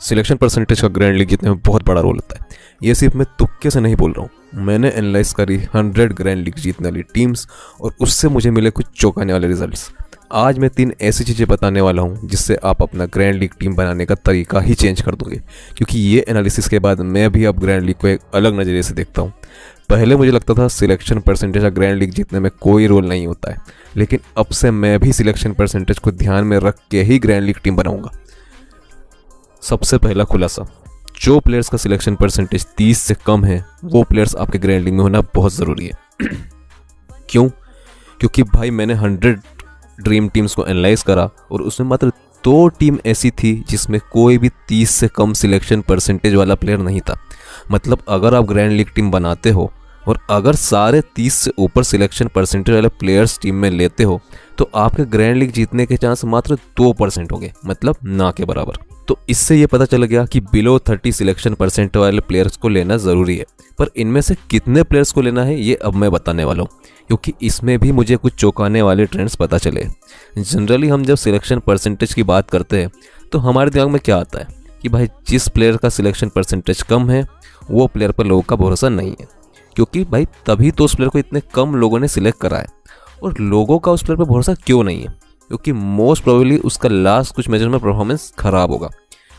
Selection percentage का grand league जीतने में बहुत बड़ा रोल होता है। ये सिर्फ मैं तुक्के से नहीं बोल रहा हूँ, मैंने एनालाइज करी 100 ग्रैंड लीग जीतने वाली टीम्स और उससे मुझे मिले कुछ चौंकाने वाले रिजल्ट्स। आज मैं 3 ऐसी चीज़ें बताने वाला हूँ जिससे आप अपना ग्रैंड लीग टीम बनाने का तरीका ही चेंज कर दोगे, क्योंकि ये एनालिसिस के बाद मैं भी अब ग्रैंड लीग को एक अलग नज़रिए से देखता हूँ। पहले मुझे लगता था सिलेक्शन परसेंटेज का ग्रैंड लीग जीतने में कोई रोल नहीं होता है, लेकिन अब से मैं भी सिलेक्शन परसेंटेज को ध्यान में रख के ही ग्रैंड लीग टीम बनाऊंगा। सबसे पहला खुलासा, जो प्लेयर्स का सिलेक्शन परसेंटेज 30 से कम है वो प्लेयर्स आपके ग्रैंड लीग में होना बहुत ज़रूरी है। क्यों? क्योंकि भाई मैंने 100 ड्रीम टीम्स को एनालाइज करा और उसमें मात्र 2 टीम ऐसी थी जिसमें कोई भी 30 से कम सिलेक्शन परसेंटेज वाला प्लेयर नहीं था। मतलब अगर आप ग्रैंड लीग टीम बनाते हो और अगर सारे 30 से ऊपर सिलेक्शन परसेंटेज वाले प्लेयर्स टीम में लेते हो तो आपके ग्रैंड लीग जीतने के चांस मात्र 2% होंगे, मतलब ना के बराबर। तो इससे ये पता चल गया कि बिलो 30 सिलेक्शन परसेंट वाले प्लेयर्स को लेना ज़रूरी है, पर इनमें से कितने प्लेयर्स को लेना है ये अब मैं बताने वाला हूँ, क्योंकि इसमें भी मुझे कुछ चौंकाने वाले ट्रेंड्स पता चले। जनरली हम जब सिलेक्शन परसेंटेज की बात करते हैं तो हमारे दिमाग में क्या आता है कि भाई जिस प्लेयर का सिलेक्शन परसेंटेज कम है वो प्लेयर पर लोगों का भरोसा नहीं है, क्योंकि भाई तभी तो उस प्लेयर को इतने कम लोगों ने सिलेक्ट करा है। और लोगों का उस प्लेयर पर भरोसा क्यों नहीं है? क्योंकि मोस्ट प्रोबेबली उसका लास्ट कुछ मैचेस में परफॉर्मेंस खराब होगा,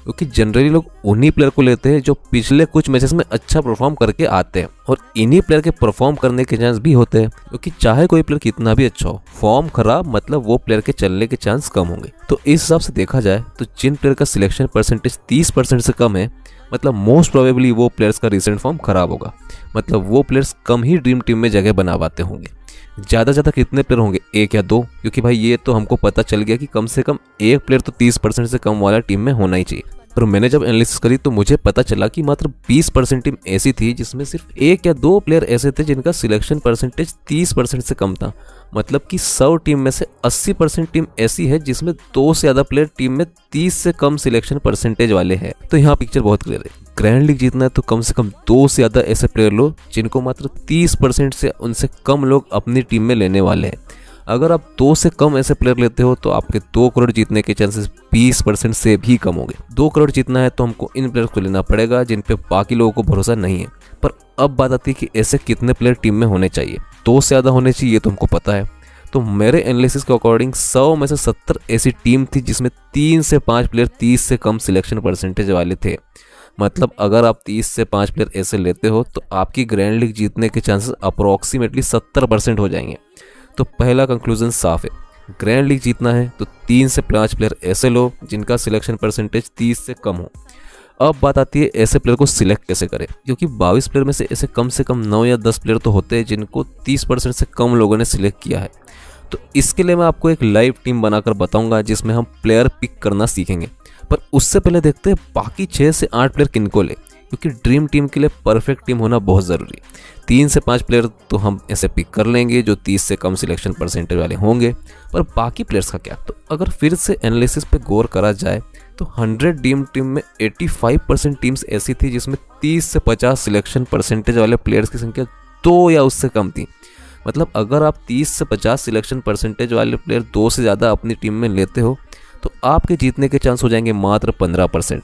क्योंकि जनरली लोग उन्हीं प्लेयर को लेते हैं जो पिछले कुछ मैचेस में अच्छा परफॉर्म करके आते हैं, और इन्हीं प्लेयर के परफॉर्म करने के चांस भी होते हैं, क्योंकि चाहे कोई प्लेयर कितना भी अच्छा हो, फॉर्म खराब मतलब वो प्लेयर के चलने के चांस कम होंगे। तो इस हिसाब से देखा जाए तो जिन प्लेयर का सिलेक्शन परसेंटेज 30% से कम है, मतलब मोस्ट प्रोबेबली वो प्लेयर्स का रिसेंट फॉर्म खराब होगा, मतलब वो प्लेयर्स कम ही ड्रीम टीम में जगह बना पाते होंगे। ज़्यादा कितने प्लेयर होंगे, 1 या 2? क्योंकि भाई ये तो हमको पता चल गया कि कम से कम एक प्लेयर तो 30% से कम वाला टीम में होना ही चाहिए। पर मैंने जब एनालिसिस करी तो मुझे पता चला कि मात्र 20% टीम ऐसी थी जिसमें सिर्फ 1 या 2 प्लेयर ऐसे थे जिनका सिलेक्शन परसेंटेज 30% से कम था। मतलब कि 100 टीम में से 80% टीम ऐसी है जिसमें 2 से ज़्यादा प्लेयर टीम में 30 से कम सिलेक्शन परसेंटेज वाले हैं। तो यहाँ पिक्चर बहुत क्लियर है, ग्रैंड लीग जीतना है तो कम से कम 2 से ज़्यादा ऐसे प्लेयर लो जिनको मात्र 30% से उनसे कम लोग अपनी टीम में लेने वाले हैं। अगर आप 2 से कम ऐसे प्लेयर लेते हो तो आपके 2 करोड़ जीतने के चांसेस 20% से भी कम होंगे। 2 करोड़ जीतना है तो हमको इन प्लेयर्स को लेना पड़ेगा जिन पे बाकी लोगों को भरोसा नहीं है। पर अब बात आती है कि ऐसे कितने प्लेयर टीम में होने चाहिए। 2 से ज़्यादा होने चाहिए, तो हमको पता है। तो मेरे एनालिसिस के अकॉर्डिंग 100 में से 70 ऐसी टीम थी जिसमें 3 से 5 प्लेयर 30 से कम सिलेक्शन परसेंटेज वाले थे। मतलब अगर आप 30 से 5 प्लेयर ऐसे लेते हो तो आपकी ग्रैंड लीग जीतने के चांसेस अप्रोक्सीमेटली 70% हो जाएंगे। तो पहला कंक्लूजन साफ है, ग्रैंड लीग जीतना है तो 3 से 5 प्लेयर ऐसे लो जिनका सिलेक्शन परसेंटेज 30 से कम हो। अब बात आती है ऐसे प्लेयर को सिलेक्ट कैसे करें, क्योंकि 22 प्लेयर में से ऐसे कम 9 या 10 प्लेयर तो होते हैं जिनको 30% से कम लोगों ने सिलेक्ट किया है। तो इसके लिए मैं आपको एक लाइव टीम बनाकर बताऊंगा जिसमें हम प्लेयर पिक करना सीखेंगे। पर उससे पहले देखते हैं बाकी 6 से 8 प्लेयर किनको ले, क्योंकि ड्रीम टीम के लिए परफेक्ट टीम होना बहुत ज़रूरी है। 3 से 5 प्लेयर तो हम ऐसे पिक कर लेंगे जो 30 से कम सिलेक्शन परसेंटेज वाले होंगे, पर बाकी प्लेयर्स का क्या? तो अगर फिर से एनालिसिस पे गौर करा जाए तो 100 ड्रीम टीम में 85% टीम्स ऐसी थी जिसमें 30 से 50 सिलेक्शन परसेंटेज वाले प्लेयर्स की संख्या 2 या उससे कम थी। मतलब अगर आप 30 से 50 सिलेक्शन परसेंटेज वाले प्लेयर 2 से ज़्यादा अपनी टीम में लेते हो तो आपके जीतने के चांस हो जाएंगे मात्र 15%।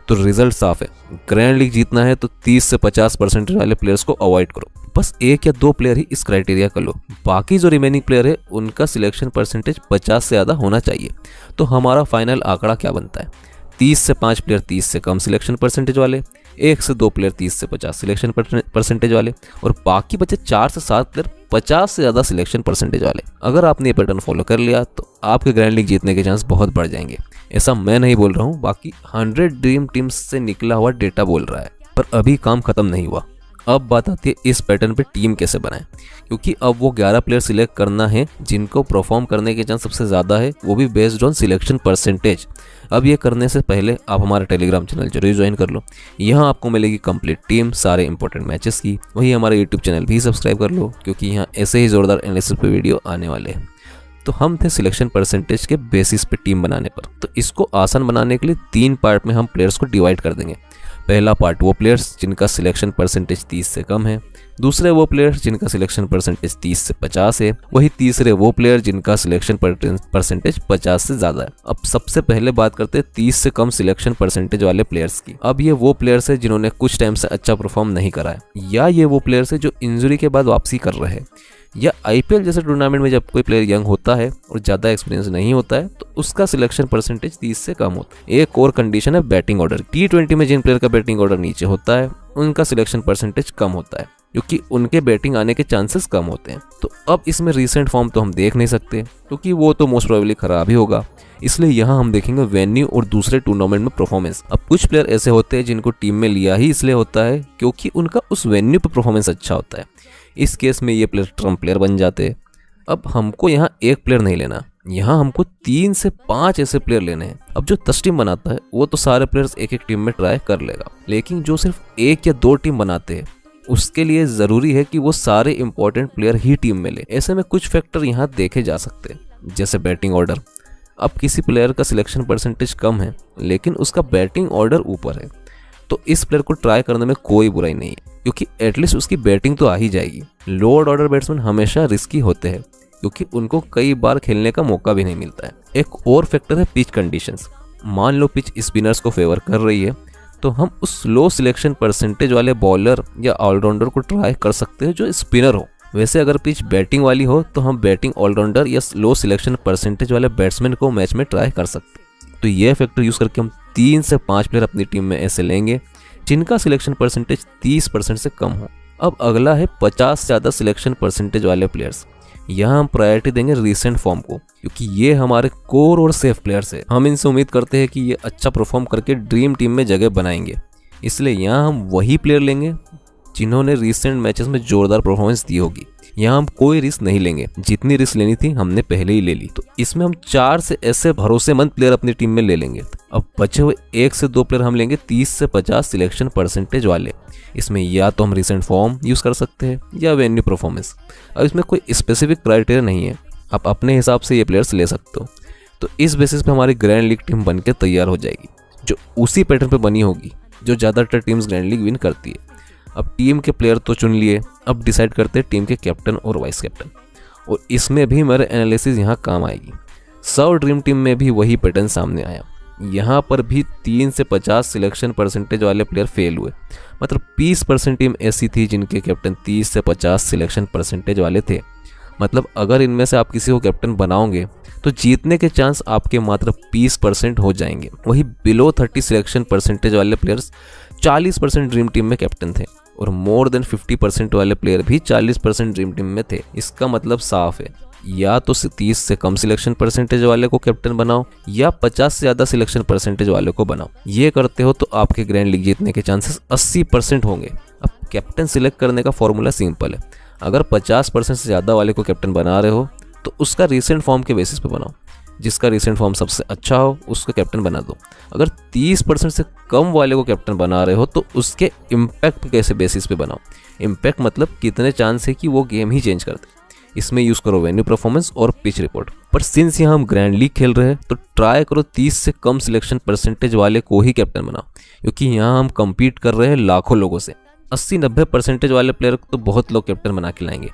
तो रिजल्ट साफ है, ग्रैंड लीग जीतना है तो 30 से 50% वाले प्लेयर्स को अवॉइड करो। बस 1 या 2 प्लेयर ही इस क्राइटेरिया का लो, बाकी जो रिमेनिंग प्लेयर है उनका सिलेक्शन परसेंटेज 50 से ज़्यादा होना चाहिए। तो हमारा फाइनल आंकड़ा क्या बनता है? 30 से 5 प्लेयर 30 से कम सिलेक्शन परसेंटेज वाले, 1 से 2 प्लेयर 30 से 50 सिलेक्शन परसेंटेज वाले, और बाकी बचे 4 से 7 प्लेयर 50 से ज़्यादा सिलेक्शन परसेंटेज वाले। अगर आपने ये पैटर्न फॉलो कर लिया तो आपके ग्रैंड लीग जीतने के चांस बहुत बढ़ जाएंगे। ऐसा मैं नहीं बोल रहा हूँ, बाकी 100 ड्रीम टीम्स से निकला हुआ डेटा बोल रहा है। पर अभी काम खत्म नहीं हुआ। अब बात आती है इस पैटर्न पे टीम कैसे बनाएं, क्योंकि अब वो 11 प्लेयर सिलेक्ट करना है जिनको परफॉर्म करने के चांस सबसे ज़्यादा है, वो भी बेस्ड ऑन सिलेक्शन परसेंटेज। अब ये करने से पहले आप हमारा टेलीग्राम चैनल जरूर ज्वाइन कर लो, यहाँ आपको मिलेगी कंप्लीट टीम सारे इंपॉर्टेंट मैचेस की। वहीं हमारा यूट्यूब चैनल भी सब्सक्राइब कर लो, क्योंकि यहाँ ऐसे ही ज़ोरदार एनालिसिस पे वीडियो आने वाले हैं। तो हम थे सिलेक्शन परसेंटेज के बेसिस पे टीम बनाने पर। तो इसको आसान बनाने के लिए 3 पार्ट में हम प्लेयर्स को डिवाइड कर देंगे। पहला पार्ट वो प्लेयर्स जिनका सिलेक्शन परसेंटेज 30 से कम है, दूसरे वो प्लेयर्स जिनका सिलेक्शन परसेंटेज 30 से 50 है, वही तीसरे वो प्लेयर जिनका सिलेक्शन परसेंटेज 50 से ज़्यादा है। अब सबसे पहले बात करते हैं 30 से कम सिलेक्शन परसेंटेज वाले प्लेयर्स की। अब ये वो प्लेयर्स है जिन्होंने कुछ टाइम से अच्छा परफॉर्म नहीं करा है, या ये वो प्लेयर्स है जो इंजरी के बाद वापसी कर रहे हैं, या आईपीएल जैसे टूर्नामेंट में जब कोई प्लेयर यंग होता है और ज़्यादा एक्सपीरियंस नहीं होता है तो उसका सिलेक्शन परसेंटेज 30 से कम होता है। एक और कंडीशन है बैटिंग ऑर्डर। T20 में जिन प्लेयर का बैटिंग ऑर्डर नीचे होता है उनका सिलेक्शन परसेंटेज कम होता है, क्योंकि उनके बैटिंग आने के चांसेस कम होते हैं। तो अब इसमें रीसेंट फॉर्म तो हम देख नहीं सकते क्योंकि वो तो मोस्ट प्रोबेबली खराब ही होगा, इसलिए यहाँ हम देखेंगे वेन्यू और दूसरे टूर्नामेंट में परफॉर्मेंस। अब कुछ प्लेयर ऐसे होते हैं जिनको टीम में लिया ही इसलिए होता है क्योंकि उनका उस वेन्यू पर परफॉर्मेंस अच्छा होता है। इस केस में ये प्लेयर ट्रम्प प्लेयर बन जाते हैं। अब हमको यहाँ एक प्लेयर नहीं लेना, यहाँ हमको 3 से 5 ऐसे प्लेयर लेने हैं। अब जो 10 टीम बनाता है वो तो सारे प्लेयर्स एक एक टीम में ट्राई कर लेगा, लेकिन जो सिर्फ 1 या 2 टीम बनाते हैं उसके लिए ज़रूरी है कि वो सारे इंपॉर्टेंट प्लेयर ही टीम में ले। ऐसे में कुछ फैक्टर यहाँ देखे जा सकते हैं, जैसे बैटिंग ऑर्डर। अब किसी प्लेयर का सिलेक्शन परसेंटेज कम है लेकिन उसका बैटिंग ऑर्डर ऊपर है, तो इस प्लेयर को ट्राई करने में कोई बुराई नहीं है, क्योंकि एटलीस्ट उसकी बैटिंग तो आ ही जाएगी। लोअर ऑर्डर बैट्समैन हमेशा रिस्की होते हैं क्योंकि उनको कई बार खेलने का मौका भी नहीं मिलता है। एक और फैक्टर है पिच कंडीशंस। मान लो पिच स्पिनर्स को फेवर कर रही है तो हम उस लो सिलेक्शन परसेंटेज वाले बॉलर या ऑलराउंडर को ट्राई कर सकते हैं जो स्पिनर हो। वैसे अगर पिच बैटिंग वाली हो तो हम बैटिंग ऑलराउंडर या लो सिलेक्शन परसेंटेज वाले बैट्समैन को मैच में ट्राई कर सकते हैं। तो ये फैक्टर यूज़ करके हम 3 से 5 प्लेयर अपनी टीम में ऐसे लेंगे जिनका सिलेक्शन परसेंटेज 30% से कम हो। अब अगला है 50 से ज़्यादा सिलेक्शन परसेंटेज वाले प्लेयर्स। यहाँ हम प्रायोरिटी देंगे रीसेंट फॉर्म को, क्योंकि ये हमारे कोर और सेफ प्लेयर्स है। हम इनसे उम्मीद करते हैं कि ये अच्छा परफॉर्म करके ड्रीम टीम में जगह बनाएंगे, इसलिए यहाँ हम वही प्लेयर लेंगे जिन्होंने रिसेंट मैचेस में जोरदार परफॉर्मेंस दी होगी। यहाँ हम कोई रिस्क नहीं लेंगे, जितनी रिस्क लेनी थी हमने पहले ही ले ली। तो इसमें हम 4 से ऐसे भरोसेमंद प्लेयर अपनी टीम में ले लेंगे। अब बचे हुए 1 से 2 प्लेयर हम लेंगे 30 से 50 सिलेक्शन परसेंटेज वाले। इसमें या तो हम रिसेंट फॉर्म यूज़ कर सकते हैं या वेन्यू परफॉर्मेंस। अब इसमें कोई स्पेसिफिक क्राइटेरिया नहीं है, आप अपने हिसाब से ये प्लेयर्स ले सकते हो। तो इस बेसिस पे हमारी ग्रैंड लीग टीम बन के तैयार हो जाएगी, जो उसी पैटर्न पे बनी होगी जो ज़्यादातर टीम्स ग्रैंड लीग विन करती है। अब टीम के प्लेयर तो चुन लिए, अब डिसाइड करते हैं टीम के कैप्टन और वाइस कैप्टन, और इसमें भी मेरे एनालिसिस यहाँ काम आएगी। सब ड्रीम टीम में भी वही पैटर्न सामने आया। यहाँ पर भी 3 से 50 सिलेक्शन परसेंटेज वाले प्लेयर फेल हुए। मतलब 20% टीम ऐसी थी जिनके कैप्टन 30 से 50 सिलेक्शन परसेंटेज वाले थे। मतलब अगर इनमें से आप किसी को कैप्टन बनाओगे तो जीतने के चांस आपके मात्र 20% हो जाएंगे। वही बिलो 30 सिलेक्शन परसेंटेज वाले प्लेयर्स 40% ड्रीम टीम में कैप्टन थे, और मोर देन 50% वाले प्लेयर भी 40% ड्रीम टीम में थे। इसका मतलब साफ है, या तो 30 से कम सिलेक्शन परसेंटेज वाले को कैप्टन बनाओ या 50 से ज़्यादा सिलेक्शन परसेंटेज वाले को बनाओ। ये करते हो तो आपके ग्रैंड लीग जीतने के चांसेस 80% होंगे। अब कैप्टन सिलेक्ट करने का फॉर्मूला सिंपल है। अगर 50% से ज़्यादा वाले को कैप्टन बना रहे हो तो उसका रिसेंट फॉर्म के बेसिस पे बनाओ। जिसका रिसेंट फॉर्म सबसे अच्छा हो उसको कैप्टन बना दो। अगर 30% से कम वाले को कैप्टन बना रहे हो तो उसके इम्पैक्ट कैसे बेसिस पे बनाओ। इम्पैक्ट मतलब कितने चांस है कि वो गेम ही चेंज कर दे। इसमें यूज़ करो वेन्यू परफॉर्मेंस और पिच रिपोर्ट। पर सिंस यहाँ हम ग्रैंड लीग खेल रहे हैं तो ट्राई करो 30 से कम सिलेक्शन परसेंटेज वाले को ही कैप्टन बनाओ, क्योंकि यहाँ हम कम्पीट कर रहे हैं लाखों लोगों से। 80-90% वाले प्लेयर तो बहुत लोग कैप्टन बना के लाएंगे।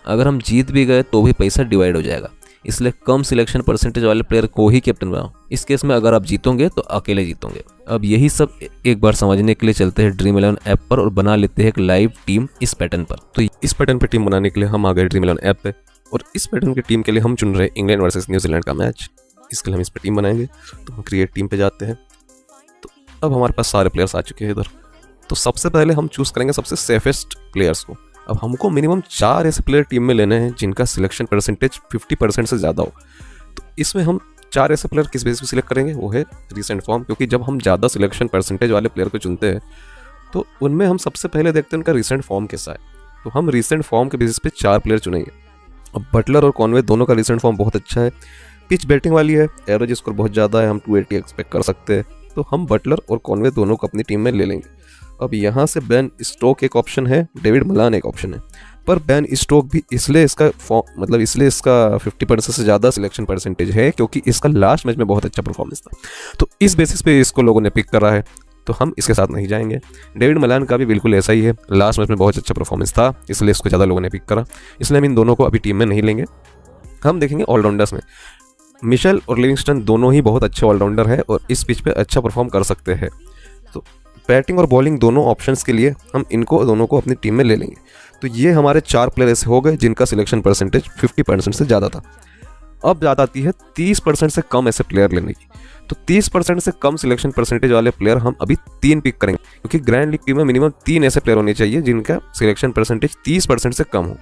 अगर हम जीत भी गए तो भी पैसा डिवाइड हो जाएगा, इसलिए कम सिलेक्शन परसेंटेज वाले प्लेयर को ही कैप्टन बनाओ। इस केस में अगर आप जीतोगे तो अकेले जीतोगे। अब यही सब एक बार समझने के लिए चलते हैं ड्रीम 11 ऐप पर और बना लेते हैं एक लाइव टीम इस पैटर्न पर। तो इस पैटर्न पर टीम बनाने के लिए हम आ गए ड्रीम 11 ऐप पे, और इस पैटर्न की टीम के लिए हम चुन रहे हैं इंग्लैंड वर्सेस न्यूजीलैंड का मैच। इसके लिए हम इस पर टीम बनाएंगे। तो हम क्रिएट टीम पे जाते हैं। तो अब हमारे पास सारे प्लेयर्स आ चुके हैं इधर। तो सबसे पहले हम चूज़ करेंगे सबसे सेफेस्ट प्लेयर्स को। अब हमको मिनिमम 4 ऐसे प्लेयर टीम में लेने हैं जिनका सिलेक्शन परसेंटेज 50% से ज़्यादा हो। तो इसमें हम 4 ऐसे प्लेयर किस बेस पे सिलेक्ट करेंगे, वो है रीसेंट फॉर्म। क्योंकि जब हम ज़्यादा सिलेक्शन परसेंटेज वाले प्लेयर को चुनते हैं तो उनमें हम सबसे पहले देखते हैं उनका रीसेंट फॉर्म कैसा है। तो हम रीसेंट फॉर्म के बेसिस पे 4 प्लेयर चुनेंगे। अब बटलर और कॉनवे दोनों का रीसेंट फॉर्म बहुत अच्छा है। पिच बैटिंग वाली है, एवरेज स्कोर बहुत ज़्यादा है, हम 280 एक्सपेक्ट कर सकते हैं। तो हम बटलर और कॉनवे दोनों को अपनी टीम में ले लेंगे। अब यहाँ से बेन स्टोक एक ऑप्शन है, डेविड मलान एक ऑप्शन है। पर बेन स्टोक भी इसलिए इसका इसलिए इसका 50% से ज़्यादा सिलेक्शन परसेंटेज है क्योंकि इसका लास्ट मैच में बहुत अच्छा परफॉर्मेंस था। तो इस बेसिस पे इसको लोगों ने पिक करा है, तो हम इसके साथ नहीं जाएंगे। डेविड मलान का भी बिल्कुल ऐसा ही है, लास्ट मैच में बहुत अच्छा परफॉर्मेंस था इसलिए इसको ज़्यादा लोगों ने पिक करा, इसलिए हम इन दोनों को अभी टीम में नहीं लेंगे। हम देखेंगे ऑलराउंडर्स में। मिशेल और लिविंगस्टन दोनों ही बहुत अच्छे ऑलराउंडर है और इस पिच पे अच्छा परफॉर्म कर सकते हैं। तो बैटिंग और बॉलिंग दोनों ऑप्शंस के लिए हम इनको दोनों को अपनी टीम में ले लेंगे। तो ये हमारे 4 प्लेयर ऐसे हो गए जिनका सिलेक्शन परसेंटेज 50% से ज़्यादा था। अब बात आती है 30% से कम ऐसे प्लेयर लेने की। तो 30% से कम सिलेक्शन परसेंटेज वाले प्लेयर हम अभी 3 पिक करेंगे, क्योंकि ग्रैंड लीग टीम में मिनिमम 3 ऐसे प्लेयर होने चाहिए जिनका सिलेक्शन परसेंटेज 30% से कम हो,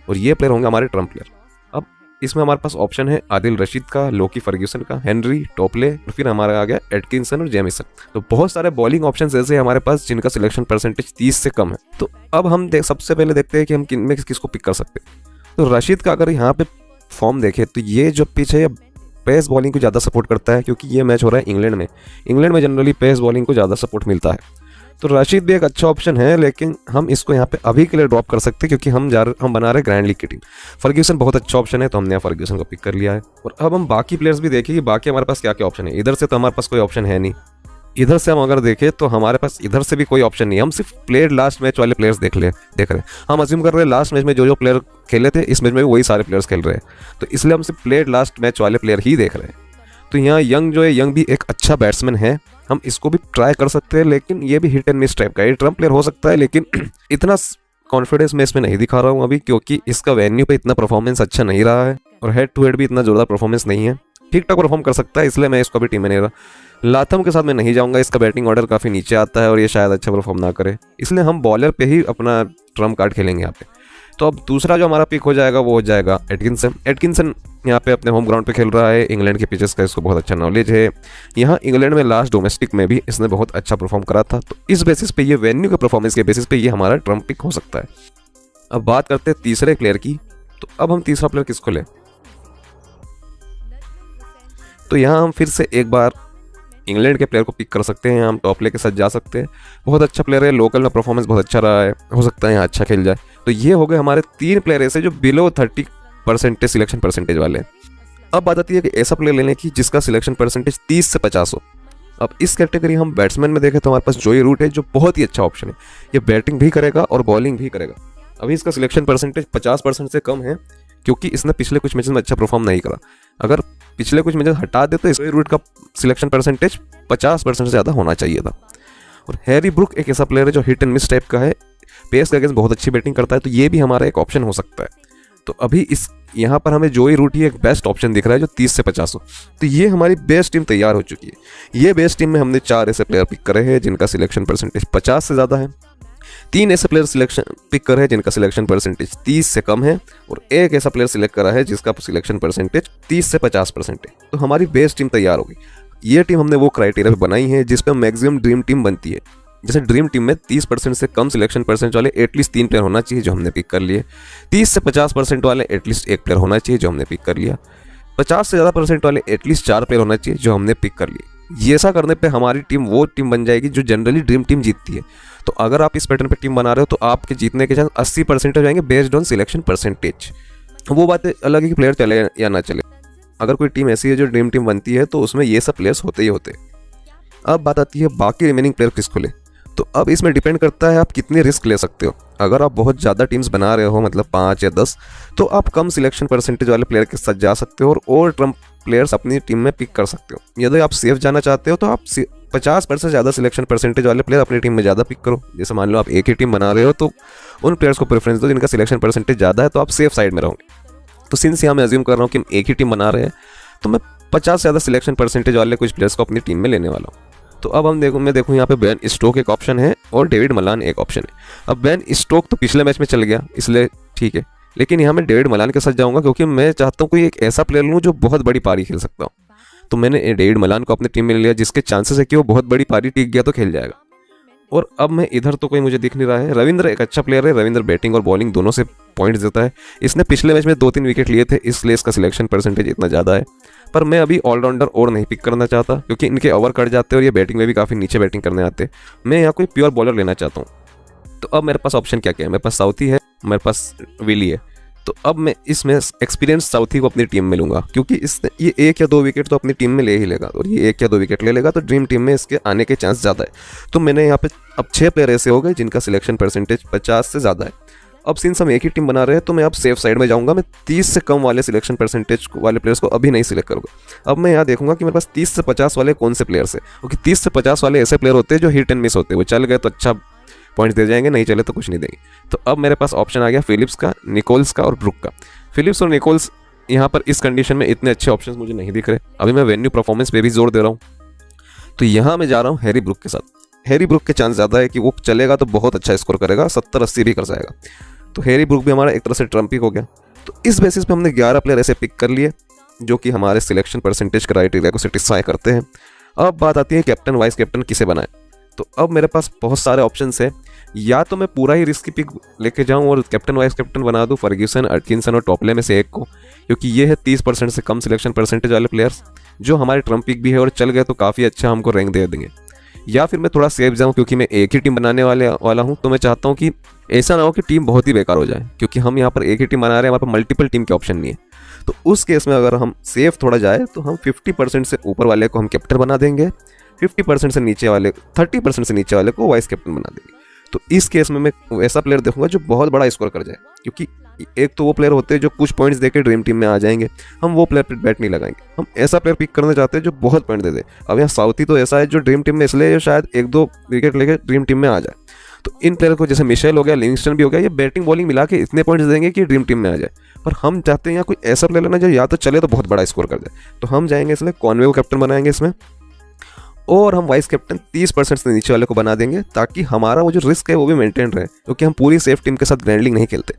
और ये प्लेयर होंगे हमारे ट्रम्प प्लेयर। अब इसमें हमारे पास ऑप्शन है आदिल रशीद का, लोकी फर्ग्यूसन का, हेनरी, टोपले, और फिर हमारा आ गया एटकिंसन और जेमिसन। तो बहुत सारे बॉलिंग ऑप्शंस ऐसे हमारे पास जिनका सिलेक्शन परसेंटेज 30 से कम है। तो अब हम सबसे पहले देखते हैं कि हम किन में किसको पिक कर सकते हैं। तो रशीद का अगर यहाँ पे फॉर्म देखें तो ये जो पिच है पेस बॉलिंग को ज़्यादा सपोर्ट करता है, क्योंकि ये मैच हो रहा है इंग्लैंड में जनरली पेस बॉलिंग को ज़्यादा सपोर्ट मिलता है। तो रशीद भी एक अच्छा ऑप्शन है, लेकिन हम इसको यहाँ पे अभी के लिए ड्रॉप कर सकते हैं क्योंकि हम बना रहे ग्रैंड लीग की टीम। फर्ग्यूसन बहुत अच्छा ऑप्शन है, तो हमने यहाँ फर्ग्यूसन को पिक कर लिया है। और अब हम बाकी प्लेयर्स भी देखें कि बाकी हमारे पास क्या क्या ऑप्शन है। इधर से तो हमारे पास कोई ऑप्शन है नहीं, इधर से हम अगर देखें तो हमारे पास इधर से भी कोई ऑप्शन नहीं है। हम सिर्फ प्लेयर लास्ट मैच वाले प्लेयर्स देख रहे हैं। हम अज्यूम कर रहे हैं लास्ट मैच में जो प्लेयर खेले थे इस मैच में भी वही सारे प्लेयर्स खेल रहे हैं, तो इसलिए हम सिर्फ प्लेयर लास्ट मैच वाले प्लेयर ही देख रहे हैं। तो यहाँ यंग भी एक अच्छा बैट्समैन है, हम इसको भी ट्राई कर सकते हैं, लेकिन ये भी हिट एंड मिस टाइप का है। ट्रम्प प्लेयर हो सकता है, लेकिन इतना कॉन्फिडेंस मैं इसमें नहीं दिखा रहा हूँ अभी, क्योंकि इसका वेन्यू पे इतना परफॉर्मेंस अच्छा नहीं रहा है और हेड टू हेड भी इतना जोरदार परफॉर्मेंस नहीं है। ठीक ठाक परफॉर्म कर सकता है, इसलिए मैं इसको भी टीम में नहीं रहा। लाथम के साथ मैं नहीं जाऊंगा, इसका बैटिंग ऑर्डर काफ़ी नीचे आता है और ये शायद अच्छा परफॉर्म ना करे, इसलिए हम बॉलर पे ही अपना ट्रम्प कार्ड खेलेंगे यहाँ पे। तो अब दूसरा जो हमारा पिक हो जाएगा वो हो जाएगा एटकिंसन यहाँ पे अपने होम ग्राउंड पे खेल रहा है, इंग्लैंड के पिचेस का इसको बहुत अच्छा नॉलेज है। यहाँ इंग्लैंड में लास्ट डोमेस्टिक में भी इसने बहुत अच्छा परफॉर्म करा था, तो इस बेसिस पे ये वेन्यू के परफॉर्मेंस के बेसिस पे ये हमारा ट्रम्प पिक हो सकता है। अब बात करते हैं तीसरे प्लेयर की। तो अब हम तीसरा प्लेयर किसको लें? तो यहाँ हम फिर से एक बार इंग्लैंड के प्लेयर को पिक कर सकते हैं, हम टॉपले के साथ जा सकते हैं। बहुत अच्छा प्लेयर है, लोकल में परफॉर्मेंस बहुत अच्छा रहा है, हो सकता है यहाँ अच्छा खेल जाए। तो ये हो गए हमारे 3 प्लेयर ऐसे जो बिलो 30% सिलेक्शन परसेंटेज वाले हैं। अब बात आती है कि ऐसा प्लेयर लेने की जिसका सिलेक्शन परसेंटेज 30 से 50 हो। अब इस कैटेगरी हम बैट्समैन में देखें तो हमारे पास जोई रूट है, जो बहुत ही अच्छा ऑप्शन है। ये बैटिंग भी करेगा और बॉलिंग भी करेगा। अभी इसका सिलेक्शन परसेंटेज 50% से कम है, क्योंकि इसने पिछले कुछ मैचेस में अच्छा परफॉर्म नहीं करा। अगर पिछले कुछ मैचेस हटा दे तो जोई रूट का सिलेक्शन परसेंटेज 50% से ज़्यादा होना चाहिए था। और हैरी ब्रुक एक ऐसा प्लेयर है जो हिट एंड मिस टाइप का है, पेस के अगेंस्ट बहुत अच्छी बैटिंग करता है, तो ये भी हमारा एक ऑप्शन हो सकता है। तो अभी यहाँ पर हमें जोई रूट ही एक बेस्ट ऑप्शन दिख रहा है जो 30 से 50 हो। तो ये हमारी बेस्ट टीम तैयार हो चुकी है। ये बेस्ट टीम में हमने 4 ऐसे प्लेयर पिक करे हैं जिनका सिलेक्शन परसेंटेज 50 से ज़्यादा है, 3 ऐसे प्लेयर सिलेक्शन पिक करे हैं जिनका सिलेक्शन परसेंटेज 30 से कम है, और एक ऐसा प्लेयर सिलेक्ट करा है जिसका सिलेक्शन परसेंटेज 30 से 50% है। तो हमारी बेस्ट टीम तैयार होगी। ये टीम हमने वो क्राइटेरिया पे बनाई है जिस पे मैक्सिमम ड्रीम टीम बनती है। जैसे ड्रीम टीम में 30% से कम सिलेक्शन परसेंट वाले एटलीस्ट 3 प्लेयर होना चाहिए जो हमने पिक कर लिए, 30 से 50% वाले एटलीस्ट 1 प्लेयर होना चाहिए जो हमने पिक कर लिया, 50 से ज़्यादा परसेंट वाले एटलीस्ट 4 प्लेयर होना चाहिए जो हमने पिक कर लिए। ये ऐसा करने पे हमारी टीम वो टीम बन जाएगी जो जनरली ड्रीम टीम जीतती है। तो अगर आप इस पैटर्न पे टीम बना रहे हो तो आपके जीतने के चांस 80% हो जाएंगे बेस्ड ऑन सिलेक्शन परसेंटेज। वो बात अलग है कि प्लेयर चले या ना चले। अगर कोई टीम ऐसी है जो ड्रीम टीम बनती है तो उसमें ये सब प्लेयर्स होते ही होते। अब बात आती है बाकी रिमेनिंग प्लेयर किसको ले। तो अब इसमें डिपेंड करता है आप कितनी रिस्क ले सकते हो। अगर आप बहुत ज़्यादा टीम्स बना रहे हो, मतलब 5 या 10, तो आप कम सिलेक्शन परसेंटेज वाले प्लेयर के साथ जा सकते हो और ट्रम्प प्लेयर्स अपनी टीम में पिक कर सकते हो। यदि आप सेफ जाना चाहते हो तो आप 50% ज़्यादा सिलेक्शन परसेंटेज वाले प्लेयर अपनी टीम में ज़्यादा पिक करो। जैसे मान लो आप एक ही टीम बना रहे हो तो उन प्लेयर्स को प्रेफरेंस दो जिनका सिलेक्शन परसेंटेज ज़्यादा है, तो आप सेफ साइड में रहोगे। तो सिंस यहाँ मैं अज्यूम कर रहा हूँ कि हम एक ही टीम बना रहे हैं, तो मैं 50 से ज़्यादा सिलेक्शन परसेंटेज वाले कुछ प्लेयर्स को अपनी टीम में लेने वाला हूँ। तो अब मैं देखूँ यहाँ पे बेन स्टोक एक ऑप्शन है और डेविड मलान एक ऑप्शन है। अब बेन स्टोक तो पिछले मैच में चल गया इसलिए ठीक है, लेकिन यहाँ मैं डेविड मलान के साथ जाऊँगा क्योंकि मैं चाहता हूँ कोई एक ऐसा प्लेयर लूँ जो बहुत बड़ी पारी खेल सकता हूँ। तो मैंने डेविड मलान को अपनी टीम में लिया जिसके चांसेस है कि वो बहुत बड़ी पारी टिक गया तो खेल जाएगा। और अब मैं इधर तो कोई मुझे दिख नहीं रहा है। रविंद्र एक अच्छा प्लेयर है, रविंद्र बैटिंग और बॉलिंग दोनों से पॉइंट्स देता है। इसने पिछले मैच में 2-3 विकेट लिए थे, इसलिए इसका सिलेक्शन परसेंटेज इतना ज़्यादा है। पर मैं अभी ऑलराउंडर और नहीं पिक करना चाहता क्योंकि इनके ओवर कट जाते हैं और ये बैटिंग में भी काफ़ी नीचे बैटिंग करने आते हैं। मैं यहाँ कोई प्योर बॉलर लेना चाहता हूँ। तो अब मेरे पास ऑप्शन क्या क्या है? मेरे पास साउथी है, मेरे पास विली है, तो अब मैं इसमें एक्सपीरियंस साउथी को अपनी टीम में लूँगा, क्योंकि ये 1 या 2 विकेट तो अपनी टीम में ले ही लेगा, और ये 1 या 2 विकेट ले लेगा तो ड्रीम टीम में इसके आने के चांस ज़्यादा है। तो मैंने यहाँ पे अब 6 प्लेयर ऐसे हो गए जिनका सिलेक्शन परसेंटेज 50 से ज़्यादा है। अब सिंस हम एक ही टीम बना रहे हैं तो मैं अब सेफ साइड में जाऊंगा, मैं 30 से कम वाले सिलेक्शन परसेंटेज वाले प्लेयर्स को अभी नहीं सिलेक्ट करूँगा। अब मैं यहाँ देखूंगा कि मेरे पास 30 से 50 वाले कौन से प्लेयर्स हैं, क्योंकि 30 से 50 वाले ऐसे प्लेयर होते हैं जो हिट एंड मिस होते हैं, वो चल गए तो अच्छा पॉइंट्स दे जाएंगे, नहीं चले तो कुछ नहीं देंगे। तो अब मेरे पास ऑप्शन आ गया फिलिप्स का, निकोल्स का और ब्रुक का। फिलिप्स और निकोल्स यहाँ पर इस कंडीशन में इतने अच्छे ऑप्शंस मुझे नहीं दिख रहे। अभी मैं वेन्यू परफॉर्मेंस पे भी जोर दे रहा हूँ, तो यहाँ मैं जा रहा हूँ हैरी ब्रुक के साथ। हैरी ब्रुक के चांस ज़्यादा है कि वो चलेगा तो बहुत अच्छा स्कोर करेगा, 70-80 भी कर जाएगा। तो हैरी ब्रुक भी हमारा एक तरह से ट्रम्प पिक हो गया। तो इस बेसिस पे हमने 11 प्लेयर ऐसे पिक कर लिए जो कि हमारे सिलेक्शन परसेंटेज क्राइटेरिया को सेटिस्फाई करते हैं। अब बात आती है कैप्टन वाइस कैप्टन किसे बनाएं। तो अब मेरे पास बहुत सारे ऑप्शंस है, या तो मैं पूरा ही रिस्की पिक लेके जाऊं और कैप्टन वाइस कैप्टन बना दूं फर्ग्यूसन, अटकिंसन और टॉपले में से एक को, क्योंकि ये है 30% से कम सिलेक्शन परसेंटेज वाले प्लेयर्स जो हमारे ट्रम्प पिक भी है और चल गए तो काफ़ी अच्छा हमको रैंक दे देंगे। या फिर मैं थोड़ा सेफ जाऊं, क्योंकि मैं एक ही टीम बनाने वाला हूं, तो मैं चाहता हूं कि ऐसा ना हो कि टीम बहुत ही बेकार हो जाए, क्योंकि हम यहाँ पर एक ही टीम बना रहे हैं, हमारे पास मल्टीपल टीम के ऑप्शन नहीं है। तो उस केस में अगर हम सेफ थोड़ा जाए तो हम 50% से ऊपर वाले को हम कैप्टन बना देंगे, 50% से नीचे वाले 30% से नीचे वाले को वाइस कैप्टन बना देंगे। तो इस केस में मैं ऐसा प्लेयर देखूंगा जो बहुत बड़ा स्कोर कर जाए, क्योंकि एक तो वो प्लेयर होते हैं जो कुछ पॉइंट्स देके ड्रीम टीम में आ जाएंगे, हम वो प्लेयर पर बैट नहीं लगाएंगे, हम ऐसा प्लेयर पिक करना चाहते हैं जो बहुत पॉइंट दे दे। अब यहाँ साउथी तो ऐसा है जो ड्रीम टीम में इसलिए शायद 1-2 विकेट लेके ड्रीम टीम में आ जाए। तो इन प्लेयर को जैसे मिशेल हो गया, लिविंगस्टन भी हो गया, ये बैटिंग बॉलिंग मिला के इतने पॉइंट्स देंगे कि ड्रीम टीम में आ जाए। पर हम चाहते हैं यहाँ कोई ऐसा प्लेयर लेना जो या तो चले तो बहुत बड़ा स्कोर कर जाए, तो हम जाएंगे इसलिए कॉनवे को कैप्टन बनाएंगे इसमें, और हम वाइस कैप्टन 30% से नीचे वाले को बना देंगे, ताकि हमारा वो जो रिस्क है वो भी मेंटेन रहे, क्योंकि हम पूरी सेफ टीम के साथ ग्रैंड लीग नहीं खेलते।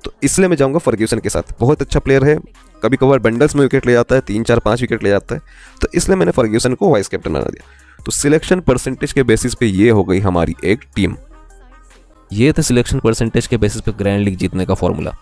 तो इसलिए मैं जाऊंगा फर्ग्यूसन के साथ, बहुत अच्छा प्लेयर है, कभी कभार बंडल्स में विकेट ले जाता है, 3-4-5 विकेट ले जाता है, तो इसलिए मैंने फर्ग्यूसन को वाइस कैप्टन बना दिया। तो सिलेक्शन परसेंटेज के बेसिस पे ये हो गई हमारी एक टीम। ये थे सिलेक्शन परसेंटेज के बेसिस पे ग्रैंड लीग जीतने का फॉर्मूला।